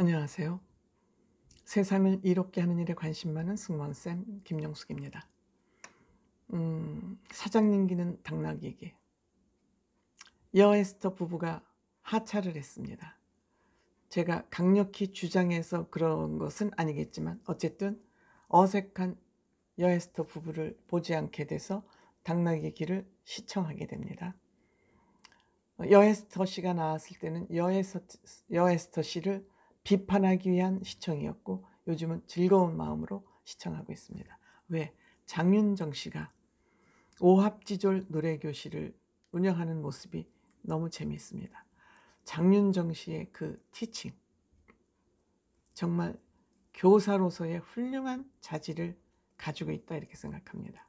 안녕하세요. 세상을 이롭게 하는 일에 관심 많은 승무원쌤 김영숙입니다. 사장님기는 당나귀에게 여에스터 부부가 하차를 했습니다. 제가 강력히 주장해서 그런 것은 아니겠지만 어쨌든 어색한 여에스터 부부를 보지 않게 돼서 당나귀의 길을 시청하게 됩니다. 여에스터 씨가 나왔을 때는 여에스터 씨를 비판하기 위한 시청이었고 요즘은 즐거운 마음으로 시청하고 있습니다. 왜? 장윤정 씨가 오합지졸 노래교실을 운영하는 모습이 너무 재미있습니다. 장윤정 씨의 그 티칭, 정말 교사로서의 훌륭한 자질을 가지고 있다 이렇게 생각합니다.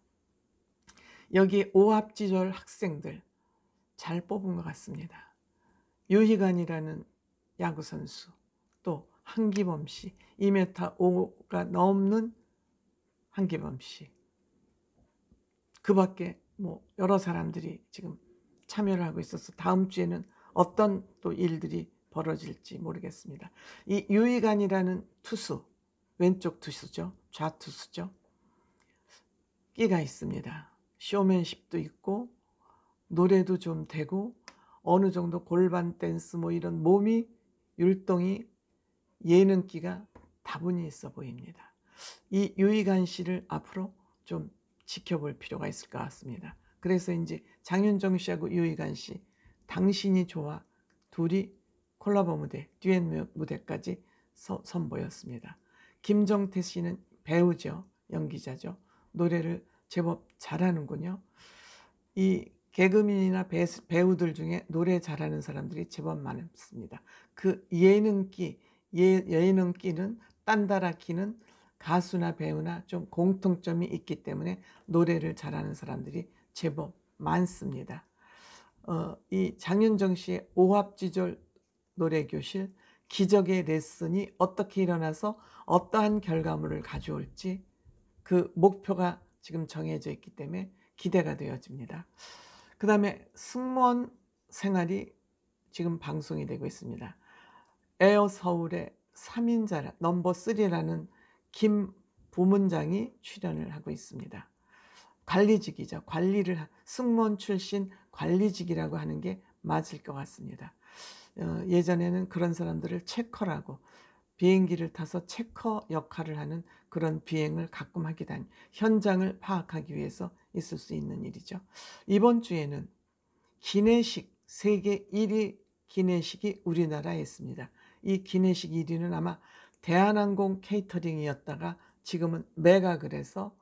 여기 오합지졸 학생들 잘 뽑은 것 같습니다. 유희관이라는 야구선수, 또 한기범 씨, 2m 5가 넘는 한기범 씨, 그 밖에 뭐 여러 사람들이 지금 참여를 하고 있어서 다음 주에는 어떤 또 일들이 벌어질지 모르겠습니다. 이 유희관이라는 투수, 왼쪽 투수죠. 좌투수죠. 끼가 있습니다. 쇼맨십도 있고 노래도 좀 되고 어느 정도 골반 댄스 뭐 이런 몸이 율동이 예능기가 다분히 있어 보입니다. 이 유희관 씨를 앞으로 좀 지켜볼 필요가 있을 것 같습니다. 그래서 이제 장윤정 씨하고 유희관 씨, 당신이 좋아 둘이 콜라보 무대, 듀엣 무대까지 선보였습니다. 김정태 씨는 배우죠. 연기자죠. 노래를 제법 잘하는군요. 이 개그맨이나 배우들 중에 노래 잘하는 사람들이 제법 많습니다. 그 예능기는 딴따라 키는 가수나 배우나 좀 공통점이 있기 때문에 노래를 잘하는 사람들이 제법 많습니다. 이 장윤정 씨의 오합지졸 노래교실 기적의 레슨이 어떻게 일어나서 어떠한 결과물을 가져올지 그 목표가 지금 정해져 있기 때문에 기대가 되어집니다. 그 다음에 승무원 생활이 지금 방송이 되고 있습니다. 에어 서울의 3인자 넘버 3라는 김 부문장이 출연을 하고 있습니다. 관리직이죠. 승무원 출신 관리직이라고 하는 게 맞을 것 같습니다. 예전에는 그런 사람들을 체커라고, 비행기를 타서 체커 역할을 하는 그런 비행을 가끔 하기도 한, 현장을 파악하기 위해서 있을 수 있는 일이죠. 이번 주에는 기내식, 세계 1위 기내식이 우리나라에 있습니다. 이 기내식 1위는 아마 대한항공 케이터링이었다가 지금은 매각을 해서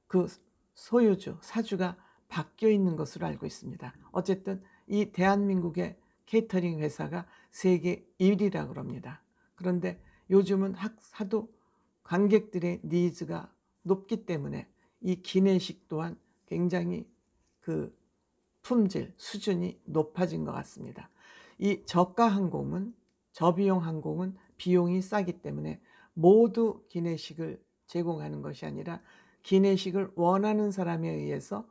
그 소유주, 사주가 바뀌어 있는 것으로 알고 있습니다. 어쨌든 이 대한민국의 케이터링 회사가 세계 1위라고 그럽니다. 그런데 요즘은 하도 관객들의 니즈가 높기 때문에 이 기내식 또한 굉장히 그 품질, 수준이 높아진 것 같습니다. 이 저가 항공은, 저비용 항공은 비용이 싸기 때문에 모두 기내식을 제공하는 것이 아니라 기내식을 원하는 사람에 의해서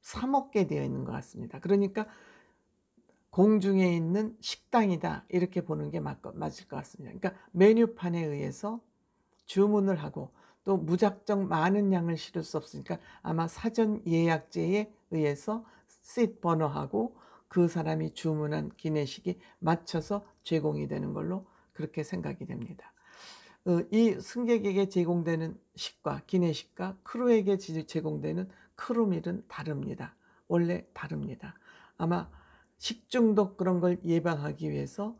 사 먹게 되어 있는 것 같습니다. 그러니까 공중에 있는 식당이다 이렇게 보는 게 맞을 것 같습니다. 그러니까 메뉴판에 의해서 주문을 하고 또 무작정 많은 양을 실을 수 없으니까 아마 사전 예약제에 의해서 시트 번호하고 그 사람이 주문한 기내식이 맞춰서 제공이 되는 걸로 그렇게 생각이 됩니다. 이 승객에게 제공되는 식과 기내식과 크루에게 제공되는 크루밀은 다릅니다. 원래 다릅니다. 아마 식중독 그런 걸 예방하기 위해서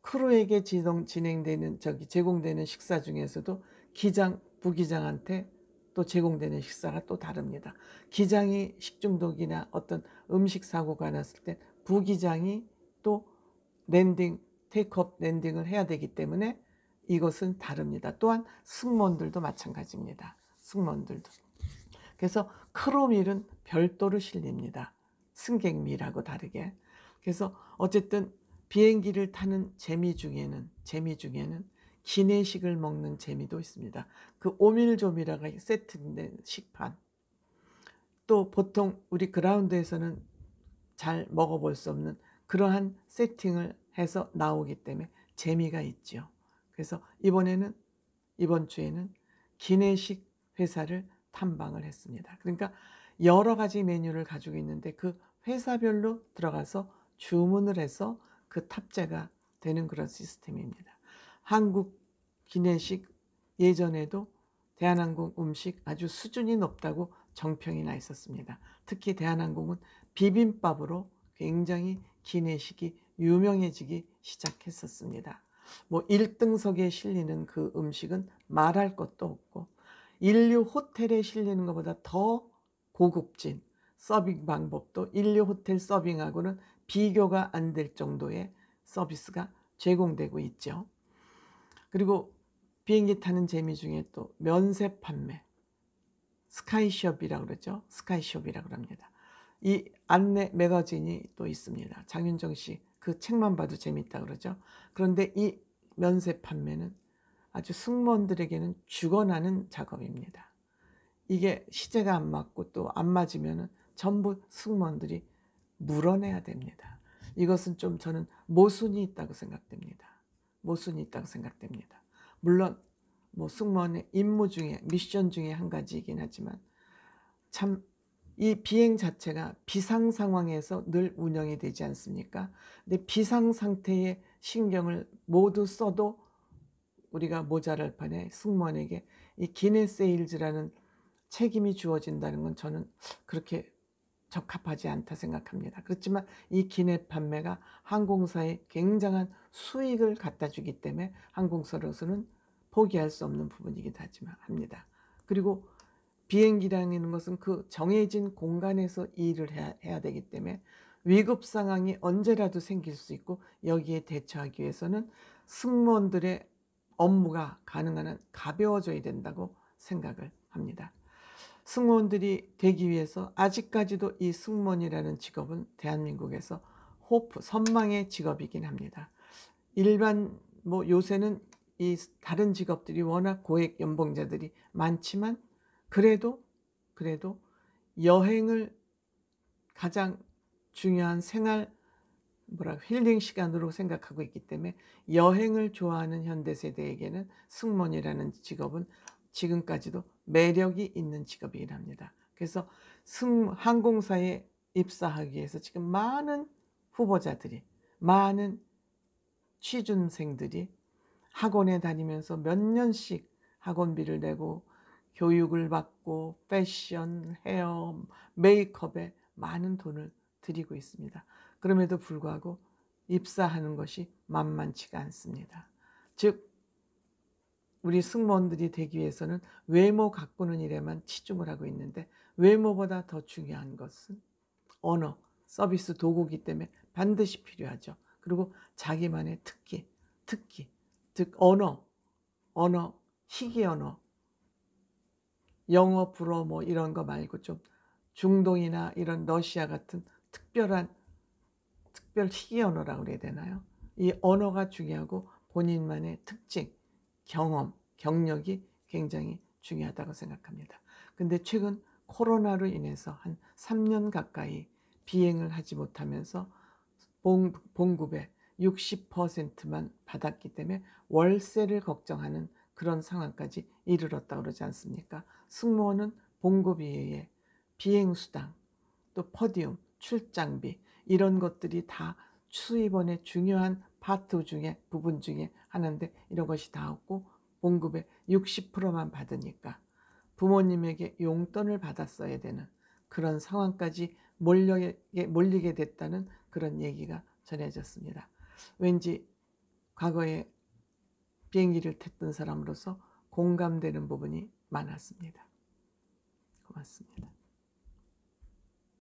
크루에게 제공되는 식사 중에서도 기장, 부기장한테 또 제공되는 식사가 또 다릅니다. 기장이 식중독이나 어떤 음식 사고가 났을 때 부기장이 또 테이크업 랜딩을 해야 되기 때문에 이것은 다릅니다. 또한 승무원들도 마찬가지입니다. 승무원들도. 그래서 크루밀은 별도로 실립니다. 승객밀하고 다르게. 그래서 어쨌든 비행기를 타는 재미 중에는 기내식을 먹는 재미도 있습니다. 그 오밀조밀하가 세트된 식판. 또 보통 우리 그라운드에서는 잘 먹어볼 수 없는 그러한 세팅을 해서 나오기 때문에 재미가 있죠. 그래서 이번 주에는 기내식 회사를 탐방을 했습니다. 그러니까 여러 가지 메뉴를 가지고 있는데 그 회사별로 들어가서 주문을 해서 그 탑재가 되는 그런 시스템입니다. 한국 기내식 예전에도 대한항공 음식 아주 수준이 높다고 정평이 나 있었습니다. 특히 대한항공은 비빔밥으로 굉장히 기내식이 유명해지기 시작했었습니다. 뭐 1등석에 실리는 그 음식은 말할 것도 없고 인류 호텔에 실리는 것보다 더 고급진 서빙 방법도 인류 호텔 서빙하고는 비교가 안 될 정도의 서비스가 제공되고 있죠. 그리고 비행기 타는 재미 중에 또 면세 판매, 스카이숍이라고 그러죠. 스카이숍이라고 합니다. 이 안내 매거진이 또 있습니다. 장윤정 씨 그 책만 봐도 재밌다 그러죠. 그런데 이 면세 판매는 아주 승무원들에게는 죽어나는 작업입니다. 이게 시제가 안 맞고 또 안 맞으면 전부 승무원들이 물어내야 됩니다. 이것은 좀 저는 모순이 있다고 생각됩니다. 모순이 있다고 생각됩니다. 물론 뭐 승무원의 임무 중에 미션 중에 한 가지이긴 하지만 참 이 비행 자체가 비상 상황에서 늘 운영이 되지 않습니까? 근데 비상 상태에 신경을 모두 써도 우리가 모자랄 판에 승무원에게 이 기내 세일즈라는 책임이 주어진다는 건 저는 그렇게 적합하지 않다 생각합니다. 그렇지만 이 기내 판매가 항공사에 굉장한 수익을 갖다 주기 때문에 항공사로서는 포기할 수 없는 부분이기도 합니다. 그리고 비행기라는 것은 그 정해진 공간에서 일을 해야 되기 때문에 위급 상황이 언제라도 생길 수 있고 여기에 대처하기 위해서는 승무원들의 업무가 가능한 한 가벼워져야 된다고 생각을 합니다. 승무원들이 되기 위해서 아직까지도 이 승무원이라는 직업은 대한민국에서 선망의 직업이긴 합니다. 일반 뭐 요새는 이 다른 직업들이 워낙 고액 연봉자들이 많지만 그래도 여행을 가장 중요한 생활 힐링 시간으로 생각하고 있기 때문에 여행을 좋아하는 현대 세대에게는 승무원이라는 직업은 지금까지도 매력이 있는 직업이긴 합니다. 그래서 항공사에 입사하기 위해서 지금 많은 후보자들이, 많은 취준생들이 학원에 다니면서 몇 년씩 학원비를 내고 교육을 받고 패션, 헤어, 메이크업에 많은 돈을 들이고 있습니다. 그럼에도 불구하고 입사하는 것이 만만치가 않습니다. 즉 우리 승무원들이 되기 위해서는 외모 가꾸는 일에만 치중을 하고 있는데 외모보다 더 중요한 것은 언어, 서비스 도구이기 때문에 반드시 필요하죠. 그리고 자기만의 특기, 즉 언어, 희귀 언어, 영어, 불어 뭐 이런 거 말고 좀 중동이나 이런 러시아 같은 특별 희귀 언어라고 그래야 되나요? 이 언어가 중요하고 본인만의 특징, 경험, 경력이 굉장히 중요하다고 생각합니다. 근데 최근 코로나로 인해서 한 3년 가까이 비행을 하지 못하면서 봉급의 60%만 받았기 때문에 월세를 걱정하는 그런 상황까지 이르렀다고 그러지 않습니까? 승무원은 봉급 이외에 비행수당, 또 퍼디움, 출장비 이런 것들이 다 수입원의 중요한 부분 중에 하나인데 이런 것이 다 없고 봉급의 60%만 받으니까 부모님에게 용돈을 받았어야 되는 그런 상황까지 몰리게 됐다는 그런 얘기가 전해졌습니다. 왠지 과거에 비행기를 탔던 사람으로서 공감되는 부분이 많았습니다. 고맙습니다.